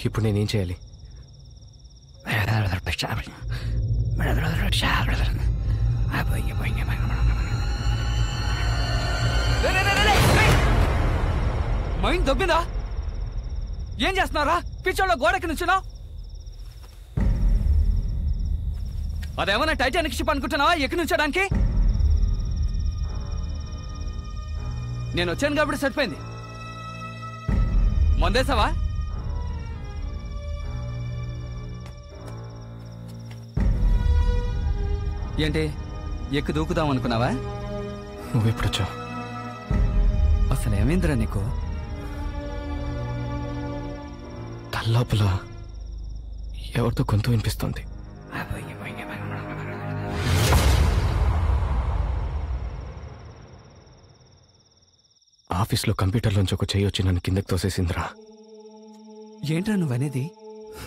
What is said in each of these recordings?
ఇప్పుడు నేనేం చేయాలి? మైండ్ దొబ్బిందా? ఏం చేస్తున్నారా? పిచ్చోళ్ళ గోడకి నుంచున్నా? అదేమన్నా టైటానిక్ షిప్ అనుకుంటున్నావా ఎక్కి నుంచోడానికి? నేను వచ్చాను కాబట్టి సరిపోయింది. మందేసావా? ఏంటి ఎక్కి దూకుదాం అనుకున్నావా? నువ్వెప్పుడొచ్చావు? అసలు ఏమైందిరా నీకు? తల్లోపల ఎవరితో గొంతు వినిపిస్తుంది. ఆఫీస్లో కంప్యూటర్లోంచి ఒక చెయ్యి వచ్చి నన్ను కిందకి తోసేసిందిరా. ఏంట్రా నువ్వనేది?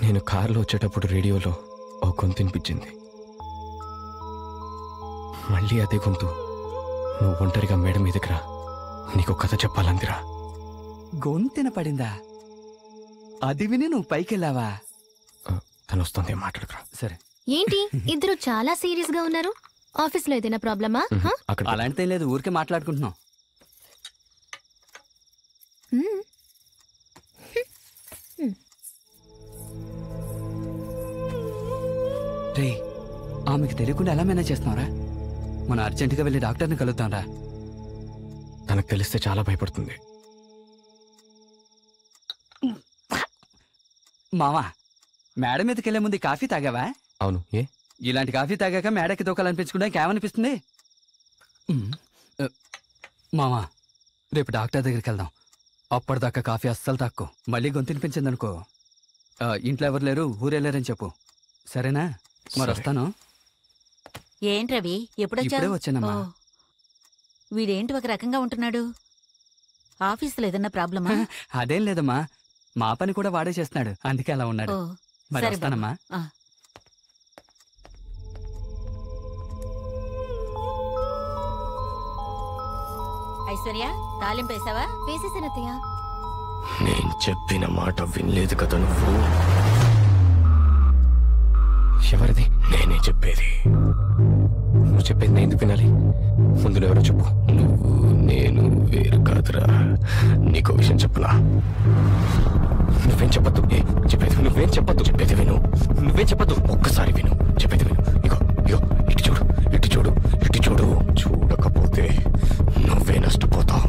నేను కారులో వచ్చేటప్పుడు రేడియోలో ఓ గొంతు వినిపించింది. మళ్ళీ అదే గొంతు నువ్వు ఒంటరిగా మేడ మీదకి రా, నీకు కథ చెప్పాలందిరా. గొంతెన పడిందా? అది విని నువ్వు పైకెళ్ళావా? తను వస్తుంది, మాట్లాడుకురా. సరే. ఏంటి ఇద్దరు చాలా సీరియస్ గా ఉన్నారు? ఆఫీస్ లో ఏదైనా ప్రాబ్లమా? అలాంటిదేం లేదు, ఊరికే మాట్లాడుకుంటున్నాం. రే, ఆమెకు తెలియకుండా ఎలా మేనేజ్ చేస్తున్నారా? మనం అర్జెంటుగా వెళ్ళి డాక్టర్ని కలుద్దాంరా. తనకు తెలిస్తే చాలా భయపడుతుంది. మావా, మేడ మీదకి వెళ్లే ముందు కాఫీ తాగావా? అవును. ఏ ఇలాంటి కాఫీ తాగాక మేడకి దూకాలనిపించుకుంటే ఏమనిపిస్తుంది? మావా, రేపు డాక్టర్ దగ్గరికి వెళ్దాం. అప్పటిదాకా కాఫీ అస్సలు తాక్కో. మళ్ళీ గొంతినిపించిందనుకో, ఇంట్లో ఎవరు లేరు, ఊరెళ్ళారని చెప్పు. సరేనా? మరి వస్తాను. ఏంట్రవి ఎప్పుడొచ్చావు? వచ్చానమ్మా. వీడేంటి ఒక రకంగా ఉంటున్నాడు? ఆఫీసులో ఏదన్నా ప్రాబ్లమా? అదేం లేదమ్మా, మా పని కూడా వాడే చేస్తున్నాడు, అందుకే అలా ఉన్నాడు. మరి వస్తానమ్మా. ఐశ్వర్య, తాలింపు వేసావా? వేసేసానత్తయ్య. నేను చెప్పిన మాట వినలేదు కదా నువ్వు. ఎవరిది? నేనే చెప్పేది. నువ్వు చెప్పేది నేను ఎందుకు వినాలి? ముందు ఎవరో చెప్పు. నువ్వు నేను వేరు కాదురా. నీకో విషయం చెప్పనా? నువ్వేం చెప్పద్దు. చెప్పేది నువ్వేం చెప్పద్దు. చెప్పేది విను. నువ్వేం చెప్పద్దు. ఒక్కసారి విను. చెప్పేది విను. ఇగో ఇగో, ఇటు చూడు, ఇటు చూడు, ఇటు చూడు. చూడకపోతే నువ్వే నష్టపోతావు.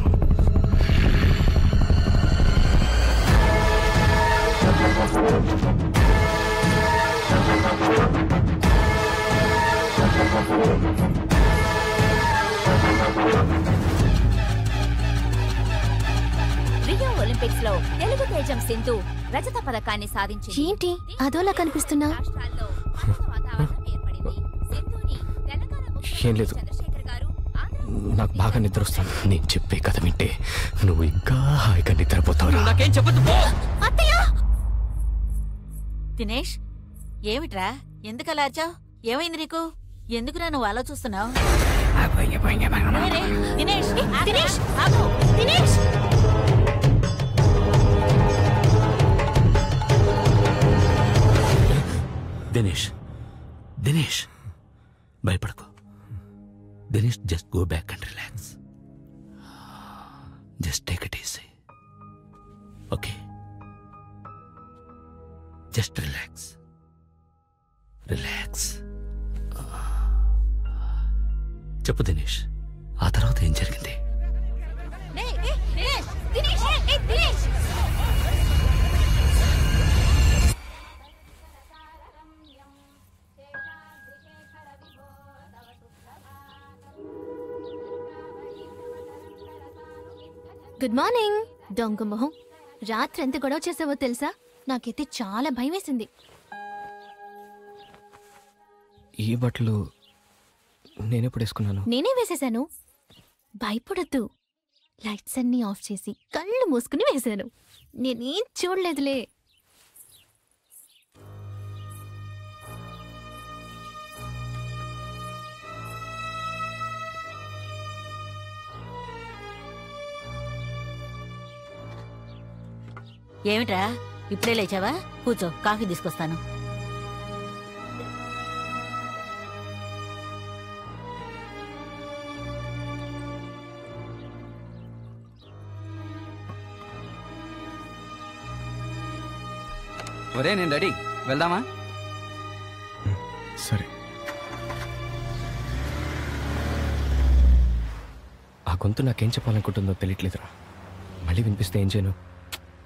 రియో ఒలింపిక్స్ లో తెలుగు తేజం సింధు రజత పథకాన్ని సాధించింది. ఏంటి అదోలా కనిపిస్తున్నా? ఏం లేదు, నాకు బాగా నిద్ర వస్తుంది. నేను చెప్పే కథ వింటే నువ్వు ఇంకా హాయిగా నిద్రపోతావు. నాకేం చెప్పద్దు. దినేష్, ఏమిట్రా? ఎందుకు అలా అరిచావు? ఏమైంది నీకు? ఎందుకురా నువ్వు అలా చూస్తున్నావు? దినేష్, దినేష్, ఆగు. దినేష్, దినేష్, దినేష్, భయపడకు. Dinesh, just go back and relax. Just take it easy. Okay, just relax, relax. చెప్పు దినేష్, ఆ తర్వాత ఏం జరిగింది? గుడ్ మార్నింగ్ దొంగ మొహం. రాత్రి ఎంత గొడవ చేసావో తెలుసా? నాకైతే చాలా భయం వేసింది. ఈ బట్టలు నేనెప్పుడు వేసుకున్నాను? నేనే వేసేశాను. భయపడద్దు. లైట్స్ అన్నీ ఆఫ్ చేసి కళ్ళు మూసుకుని వేశాను. నేనేం చూడలేదులే. ఏమిట్రా ఇప్పుడే లేచావా? కూర్చో, కాఫీ తీసుకొస్తాను. ఒరే నేను రెడీ, వెళ్దామా? సరే. ఆ గొంతు నాకేం చెప్పాలనుకుంటుందో తెలియట్లేదురా. మళ్ళీ వినిపిస్తే ఏం చేయను?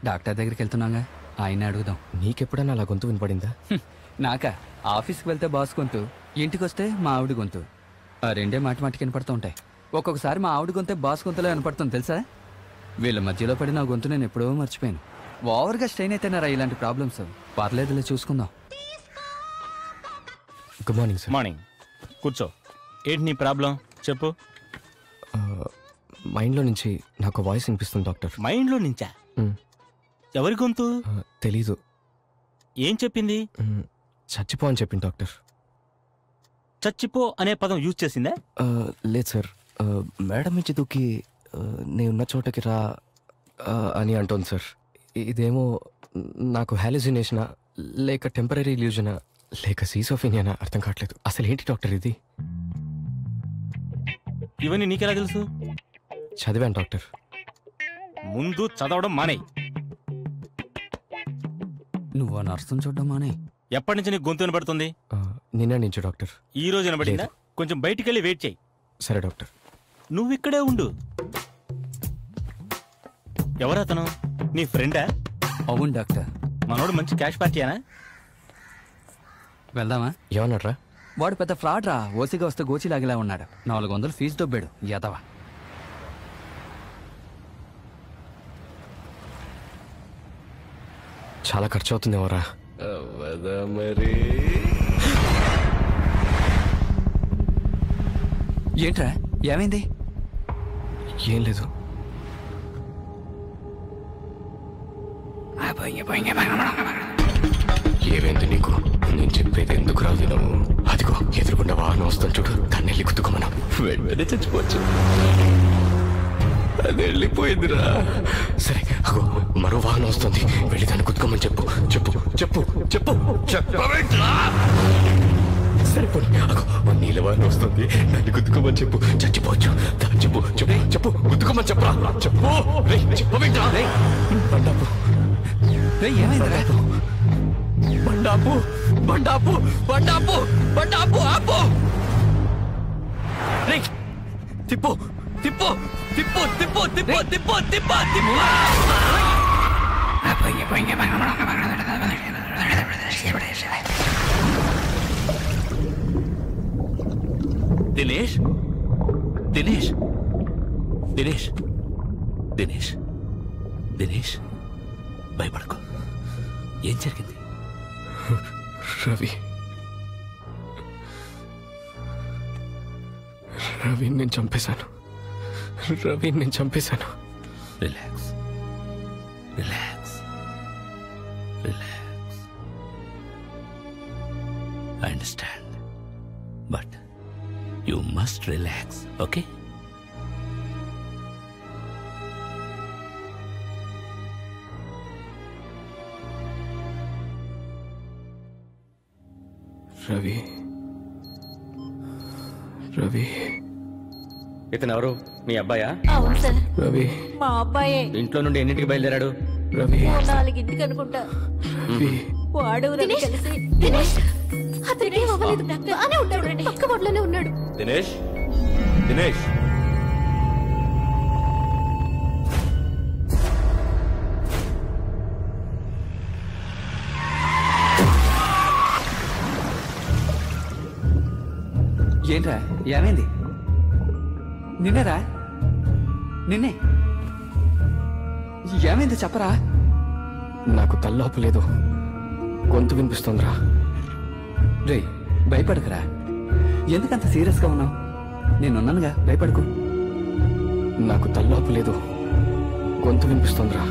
డాక్టర్ దగ్గరికి వెళ్తున్నాగా, ఆయన అడుగుదాం. నీకెప్పుడన్నా అలా గొంతు వినపడిందా? నాకా? ఆఫీస్కి వెళ్తే బాస్ గొంతు, ఇంటికి వస్తే మా ఆవిడ గొంతు. ఆ రెండే మాటికి వినపడుతూ ఉంటాయి. ఒక్కొక్కసారి మా ఆవిడ గొంతే బాస్ గొంతులో వినపడుతుంది తెలుసా? వీళ్ళ మధ్యలో పడి నా గొంతు నేను ఎప్పుడో మర్చిపోయాను. ఓవర్గా స్ట్రెయిన్ అయితేనారా ఇలాంటి ప్రాబ్లమ్స్. పర్లేదులే, చూసుకుందాం. Good morning sir. మార్నింగ్. కూర్చో. ఏంటి నీ ప్రాబ్లం చెప్పు. మైండ్లో నుంచి నాకు వాయిస్ వినిపిస్తుంది డాక్టర్. మైండ్లో నుంచా? ఎవరి గొంతు? తెలీదు. ఏం చెప్పింది? చచ్చిపో అని చెప్పింది డాక్టర్. చచ్చిపో అనే పదం యూజ్ చేసిందా? లేదు సార్. మేడం నుంచి దూకి నేనున్న చోటకి రా అని అంటోంది సార్. ఇదేమో నాకు హాలుసినేషనా లేక టెంపరీ ఇల్యూజనా లేక సీసోఫీనియానా అర్థం కావట్లేదు. అసలు ఏంటి డాక్టర్ ఇది? ఇవన్నీ నీకెలా తెలుసు? చదివాను డాక్టర్. ముందు చదవడం మానే. నువ్వు ఆ నర్సును చూడడం మానే. ఎప్పటి నుంచి నీకు గొంతు వినబడుతుంది? నిన్న నుంచి డాక్టర్. ఈ రోజు వినబడిందా? కొంచెం బయటికి వెళ్ళి వెయిట్ చేయి. సరే డాక్టర్. నువ్వు ఇక్కడే ఉండు. ఎవరతను? నీ ఫ్రెండా? అవును డాక్టర్. మనోడు మంచి క్యాష్ పార్టీయానా? వెళ్దామా? ఏమన్నారా? వాడు పెద్ద ఫ్రాడ్ రా. ఓసిగా వస్తే గోచిలాగిలా ఉన్నాడు. 400 ఫీజు దొబ్బాడు యాదవ. చాలా ఖర్చు అవుతుంది ఎవరా? మరి ఏంట్రా ఏమైంది? ఏం లేదు. ఏమైంది నీకు? నేను చెప్పేది ఎందుకు రాదు నువ్వు? అదిగో ఎదురుకుండా వాహనం వస్తాను చూడు, దాన్ని వెళ్ళి కుతుకోమను. వెంటనే చచ్చిపోవచ్చు. అది వెళ్ళిపోయిందిరా. సరే అగో మరో వాహనం వస్తుంది, వెళ్ళి దాన్ని కుతుకోమని చెప్పు. చెప్పు చెప్పు చెప్పు చెప్పవేంట్రా? సరిపోయి అగో నీళ్ళ వాహనం వస్తుంది, దాన్ని కుతుకోమని చెప్పు. చచ్చిపోవచ్చు. చెప్పు చెప్పు చెప్పు కుతుకోమని చెప్పరా. చెప్పు చెప్పవేంట్రా? బండాపు ఏమైందిరా? బండాపు బండాపు బండాపు బండాపు ఆపు. తిప్పు తిప్పు తిప్పు తిప్పు తిప్పు తిప్పు తిప్పు తిప్పు. దినేష్ దినేష్ దినేష్ దినేష్ దినేష్ భయపడకు. ఏం జరిగింది? రవి రవిని నేను చంపేశాను. రవిని నేను చంపేశాను. Relax relax relax. I understand, but you must relax. Okay? Ravi Ravi ఇతను ఎవరు? మీ అబ్బాయా? అవును సార్, రవి మా అబ్బాయే. ఇంట్లో నుండి ఎన్నింటికి బయలుదేరాడు? రవి 4ింటికి అనుకుంటా. రవి వాడు రవి కలిసి. దినేష్ అతనికి ఏం అవ్వలేదు. బాగానే ఉన్నాడు. పక్క వాటిలోనే ఉన్నాడు. దినేష్ దినేష్ ఏంట్రా ఏమైంది? నిన్నేరా? నిన్నే ఏమైంది చెప్పరా? నాకు తల్లోపు లేదు, గొంతు వినిపిస్తుందిరా. రే భయపడకురా. ఎందుకంత సీరియస్గా ఉన్నావు? నేనున్నానుగా, భయపడకు. నాకు తల్లోపు లేదు, గొంతు వినిపిస్తుందిరా.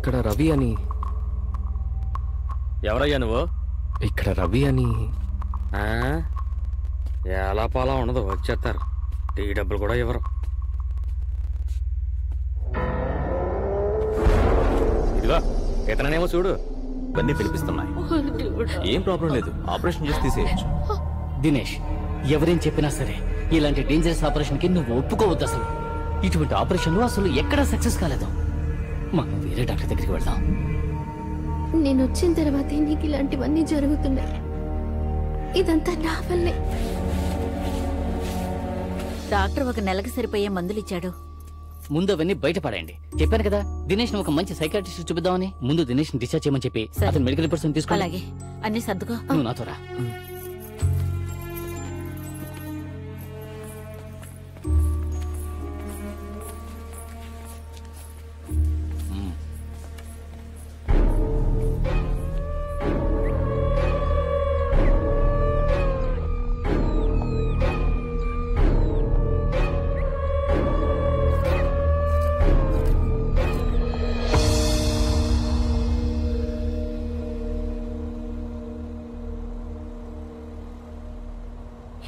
ఇక్కడ రవి అని ఎవరయ్యా నువ్వు? ఇక్కడ రవి అని ఆ? ఎలా పాలా ఉండదు, వచ్చేస్తారు. టీ డబ్బులు కూడా ఇవ్వరు. ఇదిగో ఇతనేమో చూడు. ఇవన్నీ పిలిపిస్తున్నాయి. ఏం ప్రాబ్లం లేదు, ఆపరేషన్ చేసి తీసేయచ్చు. దినేష్, ఎవరేం చెప్పినా సరే ఇలాంటి డేంజరస్ ఆపరేషన్ కి నువ్వు ఒప్పుకోవద్దు. అసలు ఇటువంటి ఆపరేషన్లు అసలు ఎక్కడా సక్సెస్ కాలేదు. మనం వేరే డాక్టర్ దగ్గరికి వెళ్దాం. నేను వచ్చిన తర్వాతే నీకు ఇలాంటివన్నీ జరుగుతున్నాయి. ఇదంతా నా వల్లే. డాక్టర్ ఒక నెలకు సరిపోయే మందులు ఇచ్చాడు. ముందు అవన్నీ బయటపడండి. చెప్పాను కదా దినేష్ ఒక మంచి సైకాట్రిస్ట్ చూపిద్దామని. ముందు దినేష్ డిశ్చార్జ్ చేయమని చెప్పి అతను మెడికల్ రిపోర్ట్స్ తీసుకో. అలాగే, అన్ని సర్దుకో. నువ్వు నాతో రా.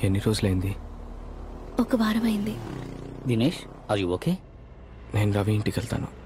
ఎన్ని రోజులైంది? ఒక వారం అయింది. Dinesh, are you okay? నేను రవి ఇంటికి వెళ్తాను.